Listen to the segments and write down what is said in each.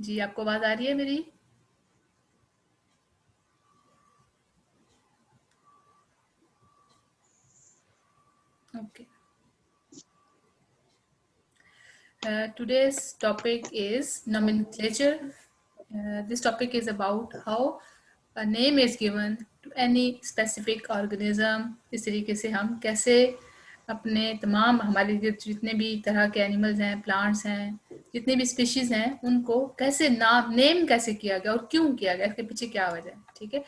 जी, आपको आवाज आ रही है मेरी? Okay. Today's topic is nomenclature. This topic is about how a name is given to any specific organism. इस तरीके से हम कैसे अपने तमाम हमारे जितने भी तरह के एनिमल्स हैं, प्लांट्स हैं, जितने भी स्पीशीज हैं, उनको कैसे नेम कैसे किया गया और क्यों किया गया, इसके पीछे क्या वजह है। ठीक है,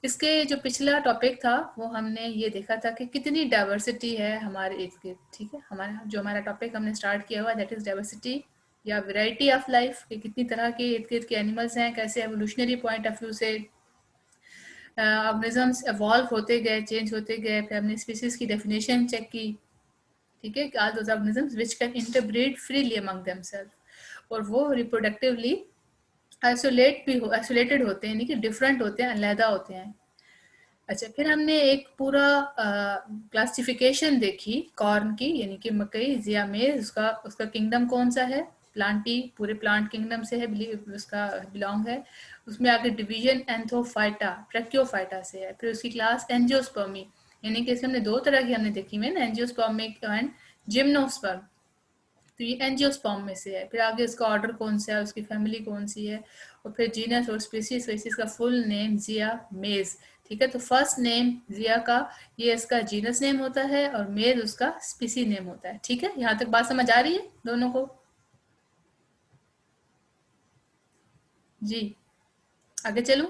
इसके जो पिछला टॉपिक था वो हमने ये देखा था कि कितनी डाइवर्सिटी है हमारे इर्द गिर्द। ठीक है, हमारा टॉपिक हमने स्टार्ट किया हुआ दैट इज डाइवर्सिटी या वैरायटी ऑफ लाइफ, कि कितनी तरह के इर्द गिर्द के एनिमल्स हैं, कैसे एवोल्यूशनरी पॉइंट ऑफ व्यू से ऑर्गेनिजम्स एवॉल्व होते गए, चेंज होते गए। फिर हमने स्पीसीज की डेफिनेशन चेक की। ठीक है, all those organisms which can interbreed freely among themself, और वो रिप्रोडक्टिवली आइसोलेटेड होते हैं, यानी कि डिफरेंट होते हैं, अलहदा होते हैं। अच्छा, फिर हमने एक पूरा क्लासिफिकेशन देखी कॉर्न की, यानी कि मकई, जिया मेज, उसका उसका किंगडम कौन सा है, प्लांटी, पूरे प्लांट किंगडम से है, उसका बिलोंग है। उसमें आगे डिवीजन एंथोफाइटा, ट्रैक्योफाइटा से है। फिर उसकी क्लास एंजियोस्पर्मी, यानी कि इसमें हमने दो तरह की हमने देखी हुई है ना, एंजियोस्पर्मिक एंड जिम्नोस्पर्म। तो ये एंजियोस्पर्म में से है। फिर आगे उसका ऑर्डर कौन सा है, उसकी फैमिली कौन सी है, और फिर जीनस और स्पीसीज का फुल नेम जिया मेज। ठीक है, तो फर्स्ट नेम जिया का ये इसका जीनस नेम होता है और मेज उसका स्पीसी नेम होता है। ठीक है, यहाँ तक बात समझ आ रही है दोनों को? जी, आगे चलूं?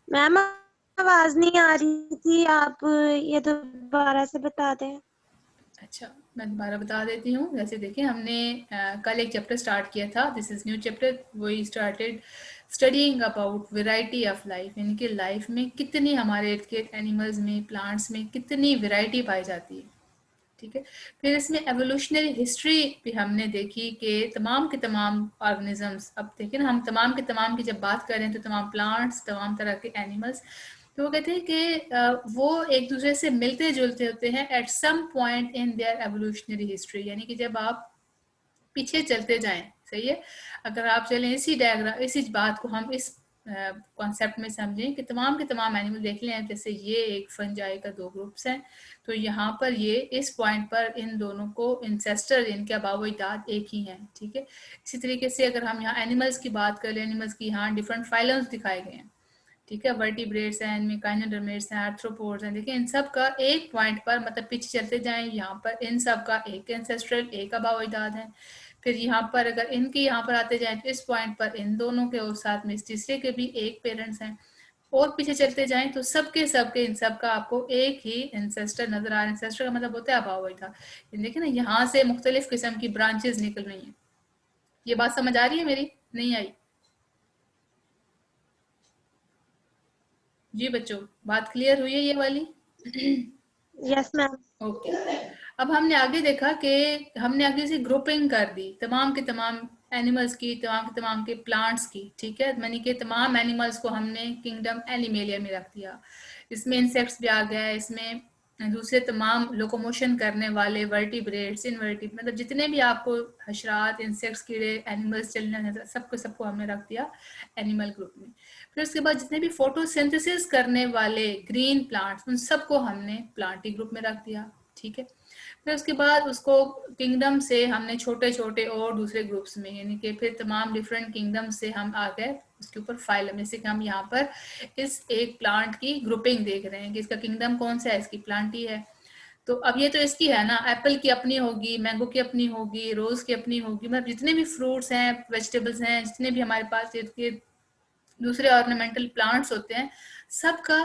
मैम आवाज नहीं आ रही थी, आप ये दोबारा से बता दें। अच्छा, मैं दोबारा बता देती हूँ। जैसे देखिए, हमने कल एक चैप्टर स्टार्ट किया था, दिस इज न्यू चैप्टर। वही started studying about variety of life, यानी कि लाइफ में कितनी हमारे इर्द गिर्द एनिमल्स में, प्लांट्स में कितनी वेराइटी पाई जाती है। ठीक है, फिर इसमें एवोल्यूशनरी हिस्ट्री भी हमने देखी कि तमाम के तमाम ऑर्गेनिजम्स, अब देखिए ना, हम तमाम के तमाम की जब बात करें तो तमाम प्लांट्स, तमाम तरह के एनिमल्स, तो वो कहते हैं कि वो एक दूसरे से मिलते जुलते होते हैं at some point in their evolutionary history, यानी कि जब आप पीछे चलते जाएं। सही है, अगर आप चलें इसी डायग्राम, इसी बात को हम इस कॉन्सेप्ट में समझें कि तमाम के तमाम एनिमल देख लें, जैसे ये एक फंजाई का दो ग्रुप्स हैं, तो यहाँ पर ये इस पॉइंट पर इन दोनों को इंसेस्टर, इनके अबावजाद एक ही हैं। ठीक है, इसी तरीके से अगर हम यहाँ एनिमल्स की बात करें, एनिमल्स की यहाँ डिफरेंट फाइलम्स दिखाए गए हैं। ठीक है, वर्टिब्रेट्स हैं, इनमें काइनोडर्मेट्स हैं, आर्थ्रोपोड्स हैं। देखिए, इन सब का एक पॉइंट पर, मतलब पीछे चलते जाएं, यहाँ पर इन सब का एक एंसेस्ट्रल, एक अबावजाद है। फिर यहाँ पर अगर इनके यहाँ पर आते जाएं तो इस पॉइंट पर इन दोनों के और साथ में इस तीसरे के भी एक पेरेंट्स हैं। और पीछे चलते जाएं तो सबके सबके इन सब का आपको एक ही एंसेस्टर नजर आ रहा है। एंसेस्टर का मतलब होता है अबावजाद। देखिए ना, यहाँ से मुख्तलिफ किस्म की ब्रांचेस निकल रही हैं। ये बात समझ आ रही है मेरी? नहीं आई? जी बच्चों, बात क्लियर हुई है ये वाली? Yes ma'am. ओके, अब हमने आगे देखा कि हमने आगे से ग्रुपिंग कर दी तमाम के तमाम एनिमल्स की, तमाम के तमाम के प्लांट्स की। ठीक है, यानी कि तमाम एनिमल्स को हमने किंगडम एनिमेलिया में रख दिया। इसमें इंसेक्ट्स भी आ गया, इसमें दूसरे तमाम लोकोमोशन करने वाले वर्टिब्रेट्स, इनवर्टिब्रेट, मतलब जितने भी आपको हशरात, इंसेक्ट्स, कीड़े, एनिमल्स चलने, सबको सबको हमने रख दिया एनिमल ग्रुप में। फिर उसके बाद जितने भी फोटोसिंथेसिस करने वाले ग्रीन प्लांट्स, उन सबको हमने प्लांटी ग्रुप में रख दिया। ठीक है, फिर उसके बाद उसको किंगडम से हमने छोटे छोटे और दूसरे ग्रुप्स में, यानी कि फिर तमाम डिफरेंट किंगडम से हम आ गए उसके ऊपर फाइलम। जैसे कि हम यहाँ पर इस एक प्लांट की ग्रुपिंग देख रहे हैं कि इसका किंगडम कौन सा है, इसकी प्लांटी है। तो अब ये तो इसकी है ना, एप्पल की अपनी होगी, मैंगो की अपनी होगी, रोज की अपनी होगी, मतलब जितने भी फ्रूट्स हैं, वेजिटेबल्स हैं, जितने भी हमारे पास दूसरे ऑर्नामेंटल प्लांट्स होते हैं, सबका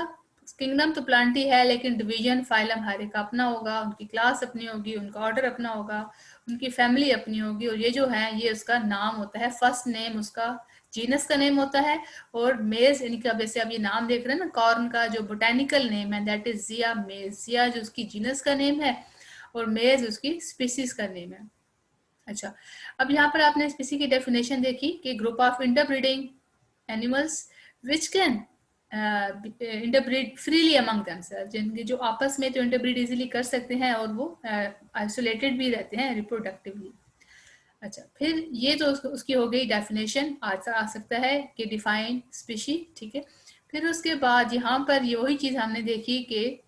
किंगडम तो प्लांट ही है, लेकिन डिवीजन, फाइलम हर एक अपना होगा, उनकी क्लास अपनी होगी, उनका ऑर्डर अपना होगा, उनकी फैमिली अपनी होगी। और ये जो है ये उसका नाम होता है, फर्स्ट नेम उसका जीनस का नेम होता है। और मेज, यानी कि अब जैसे आप ये नाम देख रहे हैं ना, कॉर्न का जो बोटेनिकल नेम है दैट इज जिया मेज। जिया जो उसकी जीनस का नेम है और मेज उसकी स्पीसीज का नेम है। अच्छा, अब यहाँ पर आपने स्पीसी की डेफिनेशन देखी कि group of interbreeding animals which can interbreed freely among themselves, जिनके जो आपस में तो इंटरब्रीड इजीली कर सकते हैं और वो आइसोलेटेड भी रहते हैं रिप्रोडक्टिवली। अच्छा, फिर ये तो उसकी हो गई डेफिनेशन। आ सकता है कि डिफाइन स्पीशी, ठीक है। फिर उसके बाद यहाँ पर ये वही चीज़ हमने देखी कि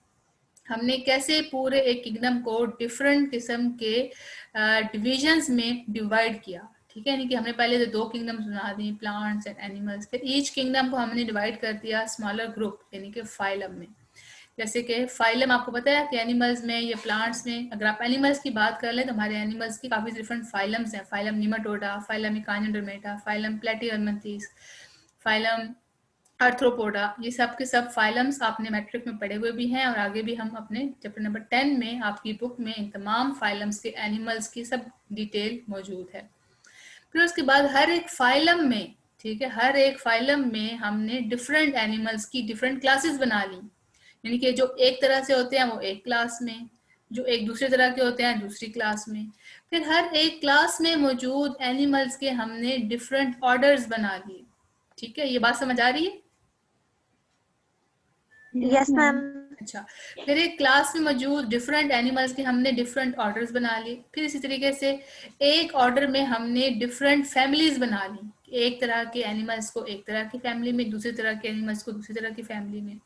हमने कैसे पूरे एक किंगडम को डिफरेंट किस्म के डिविजन्स में डिवाइड किया, ठीक है। यानी कि हमने पहले तो 2 किंगडम्स बना दी, प्लांट्स एंड एनिमल्स। फिर ईच किंगडम को हमने डिवाइड कर दिया स्मॉलर ग्रुप यानी कि फाइलम में। जैसे कि फाइलम आपको पता है कि एनिमल्स में या प्लांट्स में, अगर आप एनिमल्स की बात कर लें तो हमारे एनिमल्स की काफ़ी डिफरेंट फाइलम्स हैं। Phylum nematoda, phylum echinodermata, phylum platyhelminthes, phylum arthropoda, ये सब के सब फाइलम्स आपने मैट्रिक में पढ़े हुए भी हैं, और आगे भी हम अपने चैप्टर नंबर 10 में आपकी बुक में इन तमाम फाइलम्स के एनिमल्स की सब डिटेल मौजूद है। फिर उसके बाद हर एक फाइलम में, ठीक है, हर एक फाइलम में हमने डिफरेंट एनिमल्स की डिफरेंट क्लासेस बना ली। यानी कि जो एक तरह से होते हैं वो एक क्लास में, जो एक दूसरे तरह के होते हैं दूसरी क्लास में। फिर हर एक क्लास में मौजूद एनिमल्स के हमने डिफरेंट ऑर्डर्स बना लिए, ठीक है। ये बात समझ आ रही है? Yes ma'am. अच्छा, फिर एक क्लास में मौजूद डिफरेंट एनिमल्स के हमने डिफरेंट ऑर्डर्स बना लिए। फिर इसी तरीके से एक ऑर्डर में हमने डिफरेंट फैमिलीज बना ली। एक तरह के एनिमल्स को एक तरह की फैमिली में, दूसरी तरह के एनिमल्स को दूसरी तरह की फैमिली में।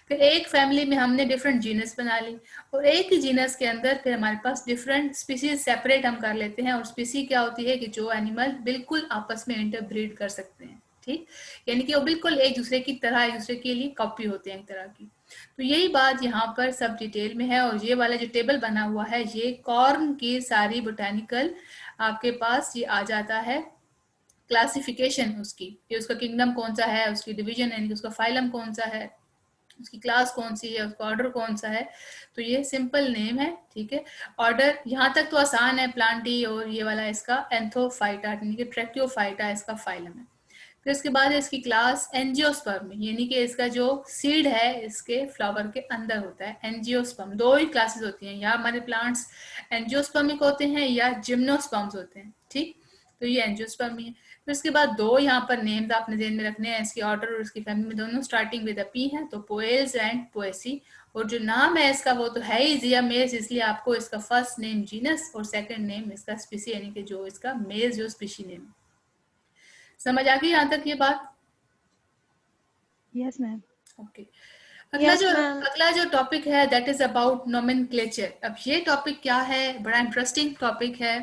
फिर एक फैमिली में हमने डिफरेंट जीनस बना ली, और एक ही जीनस के अंदर फिर हमारे पास डिफरेंट स्पीसीज सेपरेट हम कर लेते हैं। और स्पीसी क्या होती है कि जो एनिमल बिल्कुल आपस में इंटरब्रीड कर सकते हैं, ठीक। यानी कि वो बिल्कुल एक दूसरे की तरह, एक दूसरे के लिए कॉपी होते हैं एक तरह की। तो यही बात यहाँ पर सब डिटेल में है। और ये वाला जो टेबल बना हुआ है ये कॉर्न की सारी बोटानिकल आपके पास ये आ जाता है, क्लासिफिकेशन उसकी, कि उसका किंगडम कौन सा है, उसकी डिवीजन यानी कि उसका फाइलम कौन सा है, उसकी क्लास कौन सी है, उसका ऑर्डर कौन सा है। तो ये सिंपल नेम है, ठीक है। ऑर्डर यहाँ तक तो आसान है, प्लांटी, और ये वाला इसका एंथोफाइटा यानी कि ट्रैक्योफाइटा इसका फाइलम है। फिर इसके बाद है इसकी क्लास एंजियोस्पर्म, यानी कि इसका जो सीड है इसके फ्लावर के अंदर होता है एंजियोस्पर्म। 2 ही क्लासेस होती हैं, या हमारे प्लांट्स एंजियोस्पर्मिक होते हैं या जिम्नोस्पर्म्स होते हैं, ठीक। तो ये एंजियोस्पर्म ही है। फिर इसके बाद 2 यहाँ पर नेम्स आपने ध्यान में रखने हैं, इसकी ऑर्डर और इसकी फैमिली में दोनों स्टार्टिंग विद पी है, तो पोएल्स एंड पोएसी। और जो नाम है इसका वो तो है ही जिया मेज, इसलिए आपको इसका फर्स्ट नेम जीनस और सेकंड नेम इसका स्पीसी यानी कि जो इसका मेज जो स्पीशी नेम। समझ आ गई यहाँ तक ये बात? Yes ma'am. Okay. Yes ma'am. अगला जो टॉपिक है दैट इज अबाउट नोमेनक्लेचर। अब ये टॉपिक क्या है, बड़ा इंटरेस्टिंग टॉपिक है।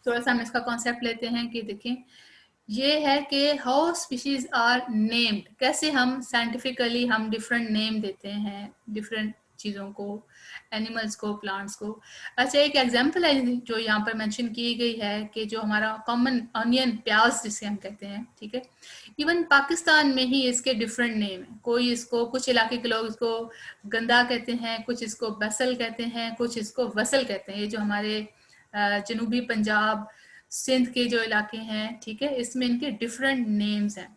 थोड़ा सा हम इसका कॉन्सेप्ट लेते हैं कि देखें, ये है कि हाउ स्पीशीज आर नेम्ड, कैसे हम साइंटिफिकली हम डिफरेंट नेम देते हैं डिफरेंट चीज़ों को, एनिमल्स को, प्लांट्स को। अच्छा, एक एग्जांपल है जो यहाँ पर मेंशन की गई है कि जो हमारा कॉमन ऑनियन, प्याज जिसे हम कहते हैं, ठीक है, इवन पाकिस्तान में ही इसके डिफरेंट नेम है। कोई इसको, कुछ इलाके के लोग इसको गंदा कहते हैं, कुछ इसको बसल कहते हैं, कुछ इसको वसल कहते हैं। ये जो हमारे जनूबी पंजाब, सिंध के जो इलाके हैं, ठीक है, इसमें इनके डिफरेंट नेम्स हैं।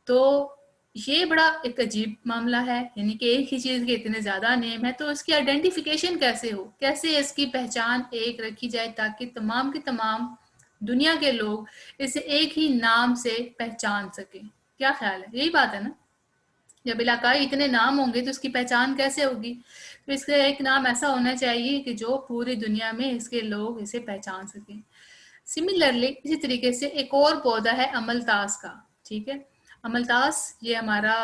तो ये बड़ा एक अजीब मामला है, यानी कि एक ही चीज के इतने ज्यादा नेम है, तो इसकी आइडेंटिफिकेशन कैसे हो, कैसे इसकी पहचान एक रखी जाए ताकि तमाम के तमाम दुनिया के लोग इसे एक ही नाम से पहचान सके। क्या ख्याल है? यही बात है ना? जब इलाकाई इतने नाम होंगे तो इसकी पहचान कैसे होगी? तो इसका एक नाम ऐसा होना चाहिए कि जो पूरी दुनिया में इसके लोग इसे पहचान सकें। सिमिलरली इसी तरीके से एक और पौधा है अमलतास का, ठीक है। अमलतास ये हमारा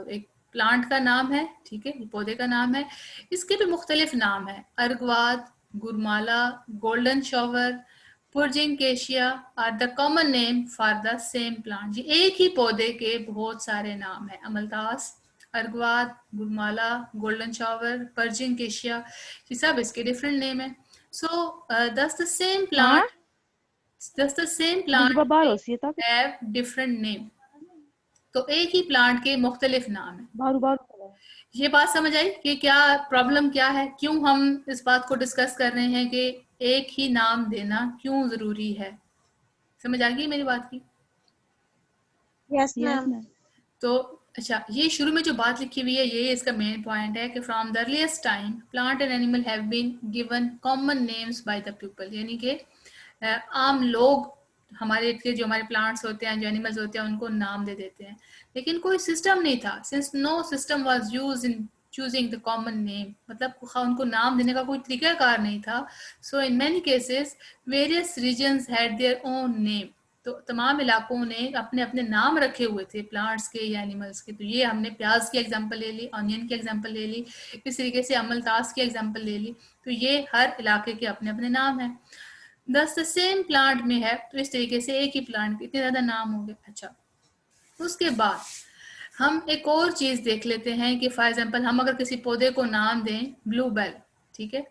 एक प्लांट का नाम है, ठीक है, पौधे का नाम है। इसके भी मुख्तलिफ नाम है, अर्गवाद, गुरमाला, golden shower, purging cassia are the common name for the same plant. ये एक ही पौधे के बहुत सारे नाम है, अमलतास, अर्गवाद, गुरमाला, गोल्डन शॉवर, पर्जिंकेशिया, ये सब इसके डिफरेंट नेम है। सो दस the same plant, just the same plant may have different name। तो एक ही प्लांट के मुख्तलिफ नाम है। ये बात समझ आई कि क्या प्रॉब्लम क्या है, क्यों हम इस बात को डिस्कस कर रहे हैं कि एक ही नाम देना क्यों जरूरी है? समझ आ गई मेरी बात की? Yes ma'am. तो अच्छा, ये शुरू में जो बात लिखी हुई है ये इसका मेन पॉइंट है कि from the earliest time plant and animal have been given common names by the people, यानी कि आम लोग हमारे जो हमारे प्लांट्स होते हैं, जो एनिमल्स होते हैं, उनको नाम दे देते हैं। लेकिन कोई सिस्टम नहीं था, since no system was used in choosing the common name, मतलब उनको नाम देने का कोई तरीकाकार नहीं था. So in many cases various regions had their own name. तो तमाम इलाकों ने अपने अपने नाम रखे हुए थे प्लांट्स के या एनिमल्स के. तो ये हमने प्याज की एग्जांपल ले ली, ऑनियन की एग्जांपल ले ली, इस तरीके से अमलतास की एग्जांपल ले ली. तो ये हर इलाके के अपने अपने नाम हैं. दस द सेम प्लांट में है, तो इस तरीके से एक ही प्लांट के इतने ज्यादा नाम हो गए. अच्छा, उसके बाद हम एक और चीज देख लेते हैं कि फॉर एग्जांपल हम अगर किसी पौधे को नाम दें ब्लूबेल, ठीक है,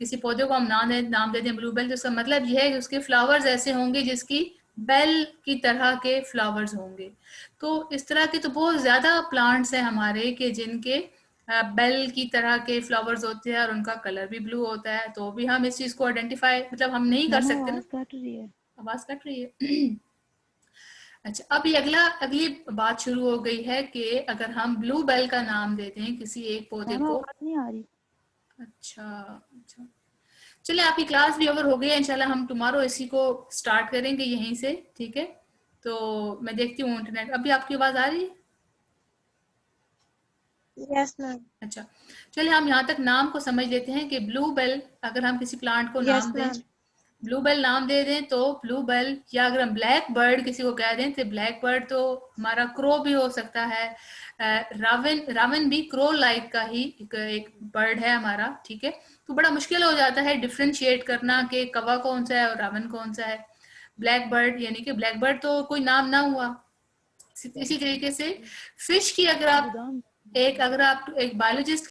किसी पौधे को हम नाम दे दें ब्लूबेल, तो इसका मतलब यह है कि उसके फ्लावर्स ऐसे होंगे जिसकी बेल की तरह के फ्लावर्स होंगे. तो इस तरह के तो बहुत ज्यादा प्लांट्स हैं हमारे कि जिनके बेल की तरह के फ्लावर्स होते हैं और उनका कलर भी ब्लू होता है. तो भी हम इस चीज को आइडेंटिफाई मतलब हम नहीं कर सकते ना. आवाज कट रही है. आवाज कट रही है. अच्छा, अब ये अगली बात शुरू हो गई है कि अगर हम ब्लू बेल का नाम देते हैं किसी एक पौधे को. आवाज नहीं आ रही. अच्छा, चलिए आपकी क्लास भी ओवर हो गई है. इंशाल्लाह हम टुमारो इसी को स्टार्ट करेंगे यहीं से, ठीक है. तो मैं देखती हूँ इंटरनेट. अभी आपकी आवाज आ रही है? Yes ma'am. अच्छा, चलिए हम यहाँ तक नाम को समझ लेते हैं कि ब्लू बेल अगर हम किसी प्लांट को नाम दें, ब्लू बेल नाम दे दें तो ब्लू बेल, या अगर हम ब्लैक बर्ड किसी को कह दें तो ब्लैक बर्ड, तो हमारा क्रो भी हो सकता है. रावन भी क्रो लाइक का ही एक बर्ड है हमारा, ठीक है. तो बड़ा मुश्किल हो जाता है डिफ्रेंशिएट करना कि कौवा कौन सा है और रावन कौन सा है. ब्लैक बर्ड यानी कि ब्लैक बर्ड तो कोई नाम ना हुआ. इसी तरीके से फिश की अगर आप एक बायोलॉजिस्ट